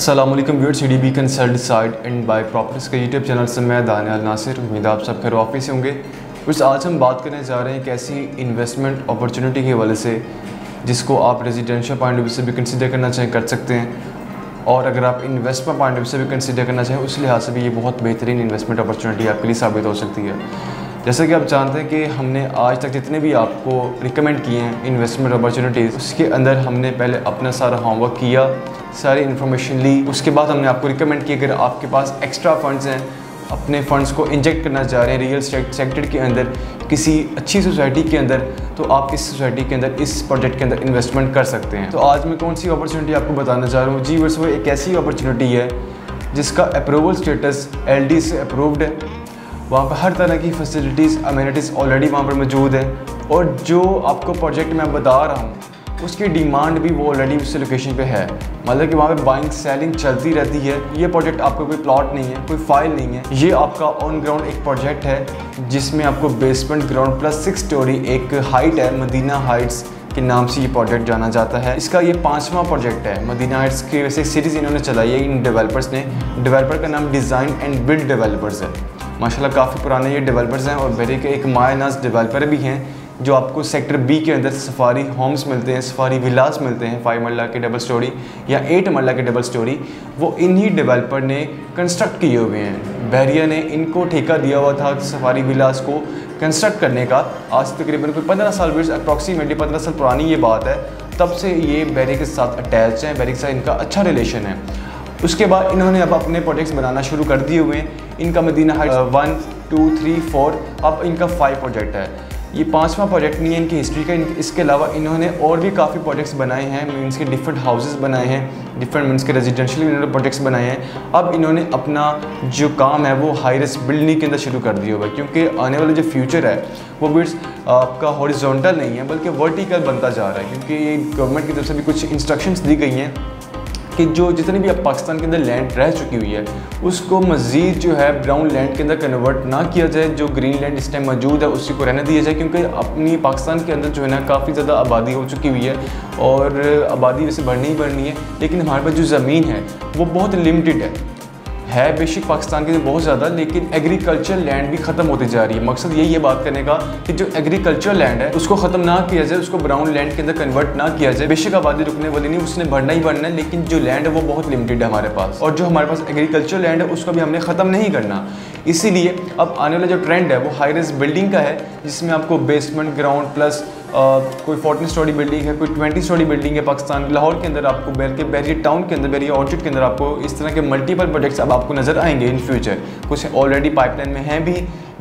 अस्सलाम वालेकुम viewers, CDB consult side and buy properties के यूट्यूब चैनल से मैं दानियाल नासिर। उम्मीद आप सब खैर ऑफिस से होंगे। कुछ आज हम बात करने जा रहे हैं एक ऐसी इन्वेस्टमेंट अपॉर्चुनिटी के हवाले से जिसको आप रेजिडेंशियल पॉइंट ऑफ व्यू से भी कंसीडर करना चाहें कर सकते हैं, और अगर आप इन्वेस्टमेंट पॉइंट ऑफ व्यू से भी कंसीडर करना चाहें उस लिहाज से भी ये बहुत बेहतरीन इन्वेस्टमेंट अपॉर्चुनिटी आपके लिए साबित हो सकती है। जैसा कि आप जानते हैं कि हमने आज तक जितने भी आपको रिकमेंड किए हैं इन्वेस्टमेंट अपॉर्चुनिटीज़, उसके अंदर हमने पहले अपना सारा होमवर्क किया, सारी इन्फॉर्मेशन ली, उसके बाद हमने आपको रिकमेंड किया अगर आपके पास एक्स्ट्रा फंड्स हैं, अपने फंड्स को इंजेक्ट करना चाह रहे हैं रियल एस्टेट सेक्टर के अंदर किसी अच्छी सोसाइटी के अंदर, तो आप इस सोसाइटी के अंदर इस प्रोजेक्ट के अंदर इन्वेस्टमेंट कर सकते हैं। तो आज मैं कौन सी अपॉर्चुनिटी आपको बताना चाह रहा हूँ जी, वो एक ऐसी अपॉर्चुनिटी है जिसका अप्रूवल स्टेटस LD से अप्रूव्ड है। वहाँ पर हर तरह की फैसिलिटीज़ अमेनिटीज़ ऑलरेडी वहाँ पर मौजूद है, और जो आपको प्रोजेक्ट मैं बता रहा हूँ उसकी डिमांड भी वो ऑलरेडी उस लोकेशन पे है। मतलब कि वहाँ पे बाइंग सेलिंग चलती रहती है। ये प्रोजेक्ट आपका कोई प्लॉट नहीं है, कोई फाइल नहीं है, ये आपका ऑन ग्राउंड एक प्रोजेक्ट है जिसमें आपको बेसमेंट ग्राउंड प्लस 6 स्टोरी एक हाइट है। मदीना हाइट्स के नाम से ये प्रोजेक्ट जाना जाता है। इसका ये 5वां प्रोजेक्ट है। मदीना हाइट्स की वैसे सीरीज़ इन्होंने चलाई है इन डेवलपर्स ने। डेवलपर का नाम डिज़ाइन एंड बिल्ड डेवलपर्स है। माशाल्लाह काफ़ी पुराने ये डेवलपर्स हैं, और मेरे के एक मायनाज डेवलपर भी हैं जो आपको सेक्टर B के अंदर सफारी होम्स मिलते हैं, सफारी विलास मिलते हैं 5 मरला के डबल स्टोरी या 8 मरला के डबल स्टोरी, वो इन्हीं डेवलपर ने कंस्ट्रक्ट किए हुए हैं। बहरिया ने इनको ठेका दिया हुआ था सफारी विलास को कंस्ट्रक्ट करने का। आज तकरीबन कोई 15 साल बीस अप्रॉक्सीमेटली 15 साल पुरानी ये बात है, तब से ये बहरिया के साथ अटैच हैं, बहरिया के साथ इनका अच्छा रिलेशन है। उसके बाद इन्होंने अब अपने प्रोजेक्ट्स बनाना शुरू कर दिए हुए हैं। इनका मदीना हाइट्स 1, 2, 3, 4 अब इनका 5 प्रोजेक्ट है। ये 5वां प्रोजेक्ट नहीं है इनकी हिस्ट्री का। इसके अलावा इन्होंने और भी काफ़ी प्रोजेक्ट्स बनाए हैं, मीन्स के डिफरेंट हाउसेस बनाए हैं, डिफरेंट मीन्स के रेजिडेंशियल इन्होंने प्रोजेक्ट्स बनाए हैं। अब इन्होंने अपना जो काम है वो हाई राइज बिल्डिंग के अंदर शुरू कर दिया हुआ है, क्योंकि आने वाला जो फ्यूचर है वो बिट्स आपका हॉरिजॉन्टल नहीं है बल्कि वर्टिकल बनता जा रहा है, क्योंकि ये गवर्नमेंट की तरफ से भी कुछ इंस्ट्रक्शंस दी गई हैं कि जो जितनी भी अब पाकिस्तान के अंदर लैंड रह चुकी हुई है उसको मज़ीद जो है ब्राउन लैंड के अंदर कन्वर्ट ना किया जाए, जो ग्रीन लैंड इस टाइम मौजूद है उसी को रहने दिया जाए, क्योंकि अपनी पाकिस्तान के अंदर जो है ना काफ़ी ज़्यादा आबादी हो चुकी हुई है, और आबादी वैसे बढ़नी ही बढ़नी है, लेकिन हमारे पास जो ज़मीन है वो बहुत लिमिटेड है बेशक पाकिस्तान के बहुत ज़्यादा, लेकिन एग्रीकल्चर लैंड भी ख़त्म होती जा रही है। मकसद यही है बात करने का कि जो एग्रीकल्चर लैंड है उसको ख़त्म ना किया जाए, उसको ब्राउन लैंड के अंदर कन्वर्ट ना किया जाए। बेशक आबादी रुकने वाली नहीं, उसने बढ़ना ही बढ़ना है, लेकिन जो लैंड है वो बहुत लिमिटेड है हमारे पास, और जो हमारे पास एग्रीकल्चर लैंड है उसको भी हमने ख़त्म नहीं करना। इसीलिए अब आने वाला जो ट्रेंड है वो हाई राइज बिल्डिंग का है, जिसमें आपको बेसमेंट ग्राउंड प्लस कोई 14 स्टोरी बिल्डिंग है, कोई 20 स्टोरी बिल्डिंग है। पाकिस्तान लाहौर के अंदर आपको बैरिया टाउन के अंदर, बैरिया ऑर्चिड के अंदर आपको इस तरह के मल्टीपल प्रोजेक्ट्स अब आपको नज़र आएंगे इन फ्यूचर। कुछ ऑलरेडी पाइपलाइन में हैं भी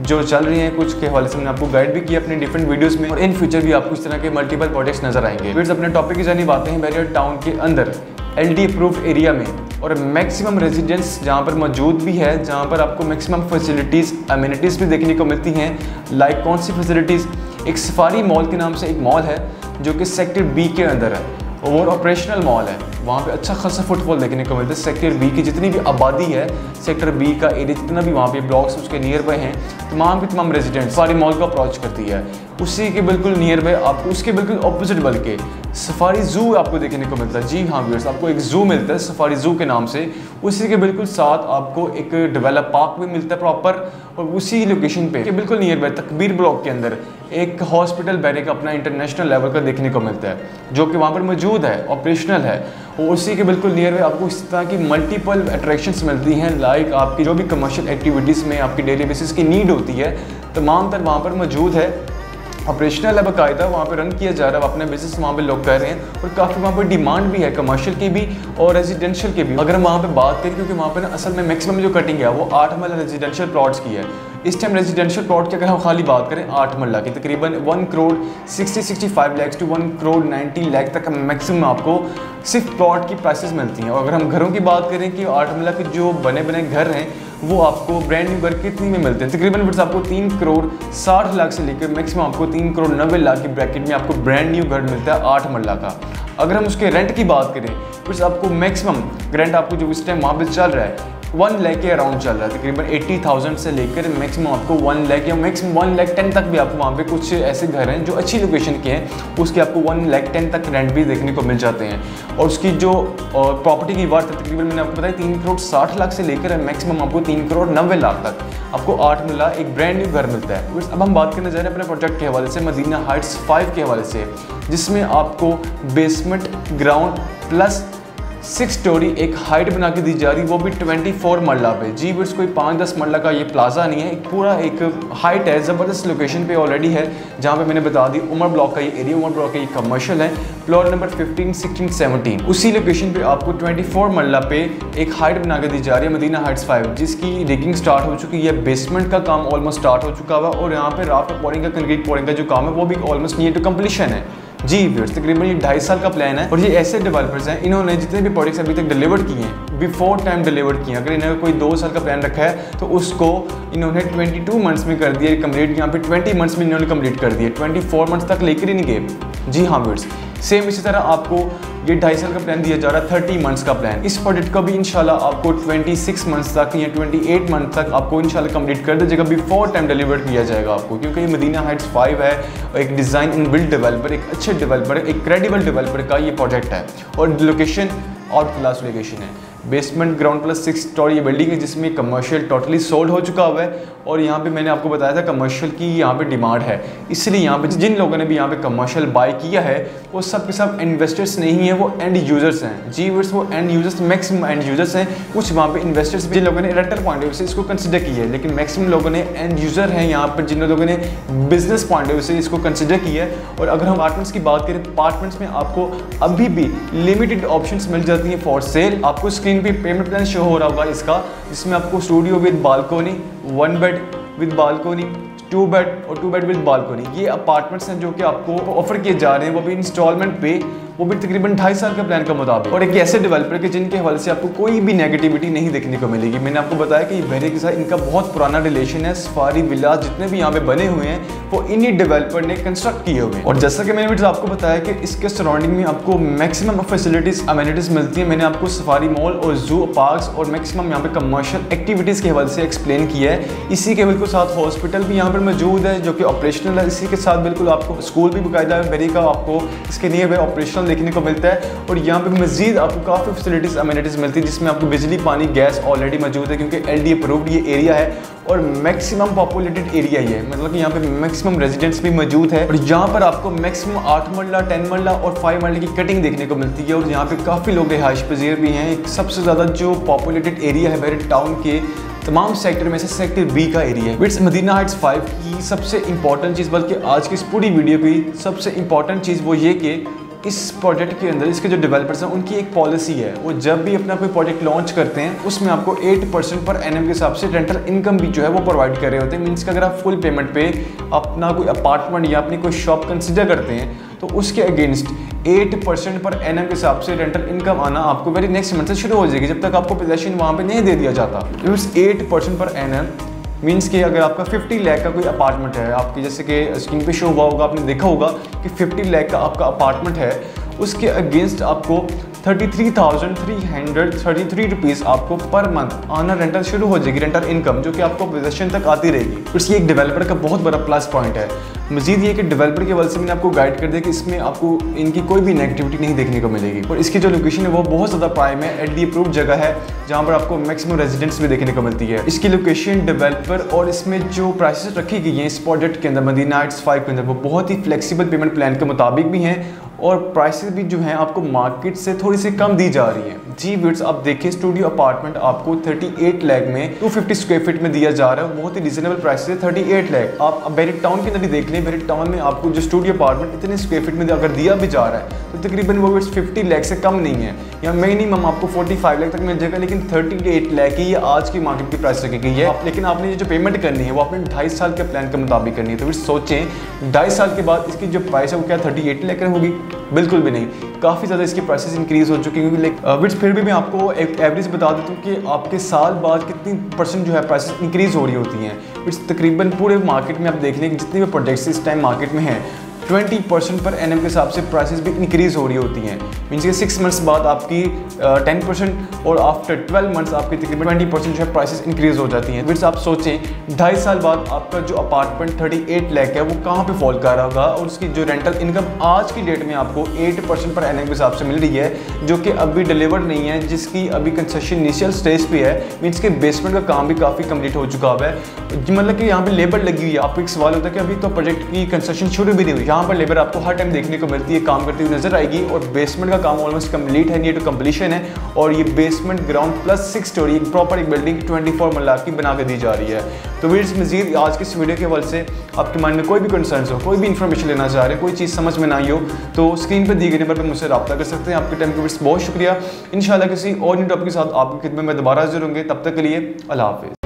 जो चल रही हैं, कुछ के हवाले से मैंने आपको गाइड भी किया अपने डिफरेंट वीडियोज़ में, और इन फ्यूचर भी आपको इस तरह के मल्टीपल प्रोजेक्ट्स नज़र आएंगे। फिर अपने टॉपिक की जानिब आते हैं। बैरिया टाउन के अंदर LD अप्रूव्ड एरिया में और मैक्सिमम रेजिडेंस जहाँ पर मौजूद भी है, जहाँ पर आपको मैक्सिमम फैसिलिटीज़ अमेनिटीज़ भी देखने को मिलती हैं। लाइक कौन सी फैसिलिटीज़? एक सफारी मॉल के नाम से एक मॉल है जो कि सेक्टर B के अंदर है, और ऑपरेशनल मॉल है। वहाँ पे अच्छा खासा फुटफॉल देखने को मिलता है। सेक्टर B की जितनी भी आबादी है, सेक्टर B का एरिया जितना भी वहाँ पे ब्लॉक्स उसके नियर बाय हैं, तमाम के तमाम रेजिडेंट्स सफारी मॉल को अप्रोच करती है। उसी के बिल्कुल नियर बाय आपको उसके बिल्कुल ऑपोजिट बल्कि सफारी ज़ू आपको देखने को मिलता है। जी हाँ व्यूअर्स, आपको एक ज़ू मिलता है सफारी ज़ू के नाम से। उसी के बिल्कुल साथ आपको एक डेवलप पार्क भी मिलता है प्रॉपर, और उसी लोकेशन पे बिल्कुल नियर बाय तकबीर ब्लॉक के अंदर एक हॉस्पिटल बैरिया का अपना इंटरनेशनल लेवल का देखने को मिलता है, जो कि वहाँ पर मौजूद है, ऑपरेशनल है। और उसी के बिल्कुल नियर बाय आपको इस तरह की मल्टीपल अट्रैक्शंस मिलती हैं। लाइक आपकी जो भी कमर्शियल एक्टिविटीज़ में आपकी डेली बेसिस की नीड होती है, तमाम तर वहाँ पर मौजूद है। ऑपरेशनल है बाकायदा, वहाँ पे रन किया जा रहा है, अपने बिजनेस वहाँ पे लोग कर रहे हैं, और काफ़ी वहाँ पे डिमांड भी है कमर्शियल की भी और रेजिडेंशियल की भी। अगर हम वहाँ पे बात करें, क्योंकि वहाँ पे ना असल में मैक्सिमम जो कटिंग है वो 8 मरला रेजिडेंशियल प्लॉट्स की है। इस टाइम रेजिडेंशियल प्लॉट की अगर हम खाली बात करें 8 मरला की, तकरीबन 1 करोड़ 65 लाख टू 1 करोड़ 90 लाख तक मैक्सिमम आपको सिर्फ प्लॉट की प्राइसेस मिलती हैं। और अगर हम घरों की बात करें कि 8 मरला के जो बने बने घर हैं वो आपको ब्रांड न्यू घर कितनी में मिलते हैं, तकरीबन फिर आपको 3 करोड़ 60 लाख से लेकर मैक्सिमम आपको 3 करोड़ 90 लाख की ब्रैकेट में आपको ब्रांड न्यू घर मिलता है 8 मरला का। अगर हम उसके रेंट की बात करें, फिर आपको मैक्सिमम रेंट आपको जो इस टाइम वहाँ पे चल रहा है 1 लाख के अराउंड चल रहा है, तकरीबन 80,000 से लेकर मैक्सिमम आपको 1 लाख या मैक्सिमम 1,10,000 तक भी आपको वहाँ पे कुछ ऐसे घर हैं जो अच्छी लोकेशन के हैं, उसके आपको 1,10,000 तक रेंट भी देखने को मिल जाते हैं। और उसकी जो प्रॉपर्टी की वर्थ तकरीबन मैंने आपको बताया 3 करोड़ 60 लाख से लेकर मैक्सिमम आपको 3 करोड़ 90 लाख तक आपको 8 मरला एक ब्रांड न्यू घर मिलता है। अब हम बात करने जा रहे हैं अपने प्रोजेक्ट के हवाले से, मदीना हाइट्स 5 के हवाले से, जिसमें आपको बेसमेंट, ग्राउंड प्लस 6 स्टोरी एक हाइट बना के दी जा रही है, वो भी 24 मरला पे। जी बिट्स कोई 5-10 मरला का ये प्लाजा नहीं है, पूरा एक हाइट है, ज़बरदस्त लोकेशन पे ऑलरेडी है, जहाँ पे मैंने बता दी उमर ब्लॉक का ये एरिया, उमर ब्लॉक का ये कमर्शियल है, प्लॉट नंबर 15, 16, 17। उसी लोकेशन पे आपको 24 मरला पे एक हाइट बना के दी जा रही है मदीना हाइट्स 5, जिसकी रिगिंग स्टार्ट हो चुकी है, बेसमेंट का काम ऑलमोस्ट स्टार्ट हो चुका हुआ, और यहाँ पे राफ्ट पोरिंग का, कंक्रीट पोरिंग का जो काम है वो भी ऑलमोस्ट नियर टू कंप्लीशन है। जी व्यूअर्स, तकरीबन ये 2.5 साल का प्लान है, और ये ऐसे डेवलपर्स हैं, इन्होंने जितने भी प्रोजेक्ट्स अभी तक डिलीवर किए हैं बिफोर टाइम डिलीवर किए हैं। अगर इन्होंने कोई 2 साल का प्लान रखा है तो उसको इन्होंने 22 मंथ्स में कर दिया कंप्लीट, यहाँ पे 20 मंथ्स में इन्होंने कंप्लीट कर दिया, 24 मंथ्स तक लेकर ही नहीं गए। जी हाँ व्यूअर्स, सेम इसी तरह आपको ये 2.5 साल का प्लान दिया जा रहा है, 30 मंथ्स का प्लान। इस प्रोजेक्ट को भी इंशाल्लाह आपको 26 मंथ्स तक या 28 मंथ तक आपको इंशाल्लाह कंप्लीट कर दीजिएगा, बिफोर टाइम डिलीवर किया जाएगा आपको, क्योंकि ये मदीना हाइट्स 5 है, एक डिज़ाइन इन बिल्ड डेवलपर, एक अच्छे डेवलपर, एक क्रेडिबल डेवलपर का ये प्रोजेक्ट है, और लोकेशन आउट क्लास लोकेशन है। बेसमेंट, ग्राउंड प्लस 6 स्टोरी ये बिल्डिंग है, जिसमें कमर्शियल टोटली सोल्ड हो चुका हुआ है, और यहाँ पे मैंने आपको बताया था कमर्शियल की यहाँ पे डिमांड है, इसलिए यहाँ पे जिन लोगों ने भी यहाँ पे कमर्शियल बाय किया है वो सब के सब इन्वेस्टर्स नहीं है, वो एंड यूजर्स हैं। जी वर्स, वो and users, maximum and users हैं। कुछ वहाँ पे इन्वेस्टर्स जिन लोगों ने रेंटल पॉइंट ऑफ व्यू से इसको कंसिडर किया है, लेकिन मैक्सिमम लोगों ने एंड यूजर हैं यहाँ पर, जिन लोगों ने बिजनेस पॉइंट ऑफ व्यू से इसको कंसिडर किया है। और अगर हम अपार्टमेंट्स की बात करें, अपार्टमेंट्स में आपको अभी भी लिमिटेड ऑप्शंस मिल जाती हैं फॉर सेल। आपको स्क्रीन पे पेमेंट प्लान शो हो रहा होगा इसका, जिसमें आपको studio with balcony, 1 bed with balcony, 2 bed और 2 बेड विद बालकोनी, ये अपार्टमेंट्स हैं जो कि आपको ऑफर किए जा रहे हैं, वो भी इंस्टॉलमेंट पे, वो भी तकरीबन 2.5 साल के प्लान का मुताबिक, और एक ऐसे डेवलपर के जिनके हवाले से आपको कोई भी नेगेटिविटी नहीं देखने को मिलेगी। मैंने आपको बताया कि वेरी के साथ इनका बहुत पुराना रिलेशन है, सफारी विलास जितने भी यहाँ पे बने हुए हैं वो इन्हीं डेवलपर ने कंस्ट्रक्ट किए हुए हैं। और जैसा कि मैंने आपको बताया कि इसके सराउंडिंग में आपको मैक्सिमम फैसिलिटीज, अमेनिटीज मिलती हैं। मैंने आपको सफारी मॉल और जू पार्क्स और मैक्सिमम यहाँ पे कमर्शियल एक्टिविटीज़ के हवाले से एक्सप्लेन किया है। इसी के बिल्कुल साथ हॉस्पिटल भी यहाँ पर मौजूद है जो कि ऑपरेशनल है। इसी के साथ बिल्कुल आपको स्कूल भी बाकायदा वेरी का आपको इसके नियर बाय ऑपरेशनल देखने को मिलता है। और यहाँ पे मजीद आपको काफ़ी फैसिलिटीज़, अमेनिटीज़ मिलती है, जिसमें आपको बिजली, पानी, गैस ऑलरेडी मौजूद है, क्योंकि LD अप्रूव्ड ये एरिया है और मैक्सिमम पॉपुलेटेड एरिया ही है, मतलब कि यहाँ पे मैक्सिमम रेजिडेंट्स भी मौजूद है। और यहाँ पर आपको मैक्सिमम 8 मरला, 10 मरला और 5 मरले की कटिंग देखने को मिलती है। और यहाँ पे काफ़ी लोग रिहाइश पजीर भी हैं। एक सबसे ज़्यादा जो पॉपुलेटेड एरिया है मेरे टाउन के तमाम सेक्टर में से सेक्टर B का एरिया है। इट्स मदीना हाइट्स 5 की सबसे इंपॉर्टेंट चीज़, बल्कि आज की इस पूरी वीडियो की सबसे इंपॉर्टेंट चीज़ वो ये कि इस प्रोजेक्ट के अंदर इसके जो डेवलपर्स हैं उनकी एक पॉलिसी है, वो जब भी अपना कोई प्रोजेक्ट लॉन्च करते हैं उसमें आपको 8% पर एनएम के हिसाब से रेंटल इनकम भी जो है वो प्रोवाइड कर रहे होते हैं। मीन्स कि अगर आप फुल पेमेंट पे अपना कोई अपार्टमेंट या अपनी कोई शॉप कंसिडर करते हैं तो उसके अगेंस्ट 8% पर एनएम के हिसाब से रेंटल इनकम आना आपको वेरी नेक्स्ट मंथ से शुरू हो जाएगी, जब तक आपको पोजेशन वहाँ पे नहीं दे दिया जाता। इस 8% पर एनएम मीन्स कि अगर आपका 50 लाख का कोई अपार्टमेंट है, आपकी जैसे कि स्क्रीन पे शो हुआ होगा, आपने देखा होगा कि 50 लाख का आपका अपार्टमेंट है, उसके अगेंस्ट आपको 33,333 रुपीज़ आपको पर मंथ आना रेंटल शुरू हो जाएगी, रेंटल इनकम, जो कि आपको पोजेशन तक आती रहेगी। इसकी एक डेवलपर का बहुत बड़ा प्लस पॉइंट है। मजीद ये कि डेवलपर के वजह से मैंने आपको गाइड कर दिया कि इसमें आपको इनकी कोई भी नेगेटिविटी नहीं देखने को मिलेगी। और इसकी जो लोकेशन है वो बहुत ज़्यादा प्राइम है, LD अप्रूव्ड जगह है, जहाँ पर आपको मैक्सिमम रेजिडेंट्स भी देखने को मिलती है। इसकी लोकेशन, डेवलपर और इसमें जो प्राइसेस रखी गई हैं इस प्रोजेक्ट के अंदर मदीना हाइट्स 5 के अंदर, वो बहुत ही फ्लेक्सिबल पेमेंट प्लान के मुताबिक भी हैं, और प्राइसेस भी जो हैं आपको मार्केट से थोड़ी सी कम दी जा रही हैं। जी व्यूअर्स, आप देखिए स्टूडियो अपार्टमेंट आपको 38 लाख में 250 स्क्वायर फीट में दिया जा रहा है, बहुत ही रिजनेबल प्राइस है, 38 लाख। आप बैरिक टाउन के अंदर भी देख लें, बैरिक टाउन में आपको जो स्टूडियो अपार्टमेंट इतने स्क्वायर फीट में अगर दिया भी जा रहा है तो तकरीबन वो 50 लाख से कम नहीं है, या मिनिमम आपको 45 लाख तक मिल जाएगा, लेकिन 38 लाख की ये आज की मार्केट की प्राइस रखी गई है। लेकिन आपने ये जो पेमेंट करनी है वो आपने 2.5 साल के प्लान के मुताबिक करनी है। तो फिर सोचें 2.5 साल के बाद इसकी जो प्राइस है वो क्या 38 लाख होगी? बिल्कुल भी नहीं, काफ़ी ज़्यादा इसकी प्राइसेस इंक्रीज़ हो चुकी हैं। क्योंकि फिर भी मैं आपको एक एवरेज बता देता हूँ कि आपके साल बाद कितनी % जो है प्राइसेस इंक्रीज़ हो रही होती हैं। इट्स तकरीबन पूरे मार्केट में आप देख लें कि जितने भी प्रोडक्ट्स इस टाइम मार्केट में हैं 20% पर एनएम के हिसाब से प्राइसेस भी इंक्रीज हो रही होती हैं। मीन्स कि 6 मंथ्स बाद आपकी 10% और आफ्टर 12 मंथ्स आपकी तकरीबन 20% जो है प्राइसेस इंक्रीज हो जाती हैं। फिर आप सोचें 2.5 साल बाद आपका जो अपार्टमेंट 38 लाख है वो कहाँ पे फॉल कर रहा होगा, और उसकी जो रेंटल इनकम आज की डेट में आपको 8% पर एनएम के हिसाब से मिल रही है, जो कि अभी डिलीवर्ड नहीं है, जिसकी अभी कंस्ट्रक्शन इनिशियल स्टेज पे है। मीन्स के बेसमेंट का काम भी काफ़ी कंप्लीट हो चुका है, मतलब कि यहाँ पे लेबर लगी हुई है। आपको एक सवाल होता है कि अभी तो प्रोजेक्ट की कंस्ट्रक्शन शुरू भी नहीं हुई। यहाँ पर लेबर आपको हर टाइम देखने को मिलती है, काम करती हुई नजर आएगी, और बेसमेंट का काम ऑलमोस्ट कंप्लीट है, नियर टू कंप्लीशन है। और ये basement ground plus 6 story proper एक बिल्डिंग 24 मरला की बना के दी जा रही है। तो वीडियो मजीद आज की इस वीडियो के हवाले से आपके माइंड में कोई भी कंसर्न हो, कोई भी इन्फॉर्मेशन लेना चाह रहे हैं, कोई चीज़ समझ में ना आई हो, तो स्क्रीन पर दी गई नंबर पर मुझसे रब्ता कर सकते हैं। आपके टाइम के बहुत शुक्रिया। इंशाल्लाह किसी और न्यू टॉपिक के साथ आपकी खिदमत में दोबारा हाजिर होंगे। तब तक के लिए अल्लाह हाफिज़।